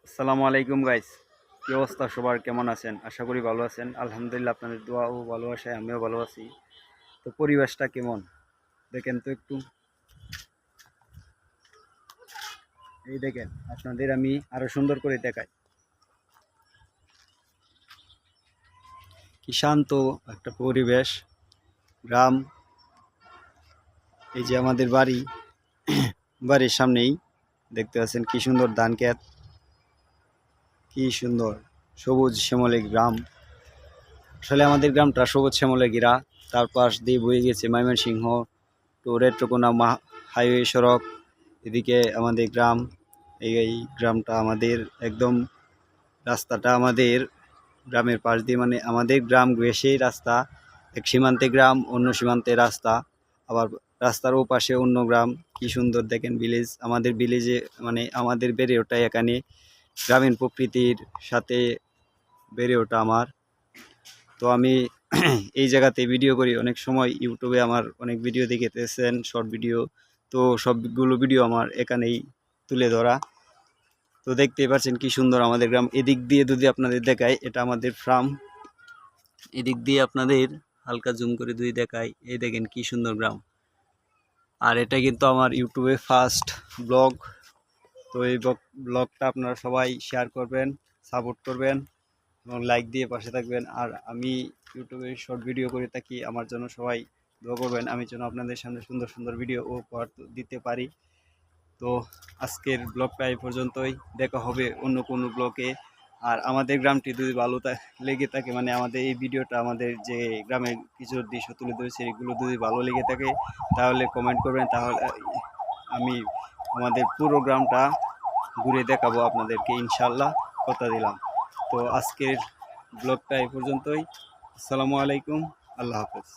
আসসালামু আলাইকুম গাইস, কি অবস্থা সবার? কেমন আছেন? আশা করি ভালো আছেন। আলহামদুলিল্লাহ, আপনাদের দোয়া ও ভালোবাসায় আমিও ভালো আছি। তো পরিবেশটা কেমন দেখেন তো একটু। এই দেখেন, আপনাদের আমি আরো সুন্দর করে দেখাই। কি শান্ত একটা পরিবেশ, গ্রাম। এই যে আমাদের বাড়ি, বাড়ির সামনেই দেখতে পাচ্ছেন কি সুন্দর ধান ক্ষেত, কি সুন্দর সবুজ শ্যামলে গ্রাম। আসলে আমাদের গ্রামটা সবুজ শ্যামলে ঘেরা। তার পাশ দিয়ে বয়ে গেছে ময়মনসিংহ টু রেট্রকোনা হাইওয়ে সড়ক। এদিকে আমাদের গ্রাম, এই গ্রামটা আমাদের একদম, রাস্তাটা আমাদের গ্রামের পাশ দিয়ে, মানে আমাদের গ্রাম ঘেঁষেই রাস্তা। এক সীমান্তে গ্রাম, অন্য সীমান্তে রাস্তা, আবার রাস্তার ও পাশে অন্য গ্রাম। কি সুন্দর দেখেন ভিলেজ। আমাদের ভিলেজে মানে আমাদের বেড়ে ওঠা এখানে, গ্রামীণ প্রকৃতির সাথে বেড়ে ওঠা আমার। তো আমি এই জায়গাতে ভিডিও করি অনেক সময়। ইউটিউবে আমার অনেক ভিডিও দেখেতেছেন, শর্ট ভিডিও। তো সবগুলো ভিডিও আমার এখানেই তুলে ধরা। তো দেখতেই পাচ্ছেন কি সুন্দর আমাদের গ্রাম। এদিক দিয়ে যদি আপনাদের দেখাই, এটা আমাদের ফার্ম। এদিক দিয়ে আপনাদের হালকা জুম করে যদি দেখাই, এই দেখেন কি সুন্দর গ্রাম। আর এটা কিন্তু আমার ইউটিউবে ফার্স্ট ব্লগ। তো এই ব্লগটা আপনারা সবাই শেয়ার করবেন, সাপোর্ট করবেন এবং লাইক দিয়ে পাশে থাকবেন। আর আমি ইউটিউবে শর্ট ভিডিও করে থাকি, আমার জন্য সবাই দোয়া করবেন, আমি যেন আপনাদের সামনে সুন্দর সুন্দর ভিডিও ও উপহার দিতে পারি। তো আজকের ব্লগটা এই পর্যন্তই, দেখা হবে অন্য কোনো ব্লগে। আর আমাদের গ্রামটি যদি ভালো লেগে থাকে, মানে আমাদের এই ভিডিওটা, আমাদের যে গ্রামের কিছু দৃশ্য তুলে ধরেছে, এগুলো যদি ভালো লেগে থাকে তাহলে কমেন্ট করবেন। তাহলে আমি আমাদের পুরো গ্রামটা ঘুরে দেখাবো আপনাদেরকে, ইনশাল্লাহ, কথা দিলাম। তো আজকের ব্লগটা এই পর্যন্তই। আসসালামু আলাইকুম, আল্লাহ হাফেজ।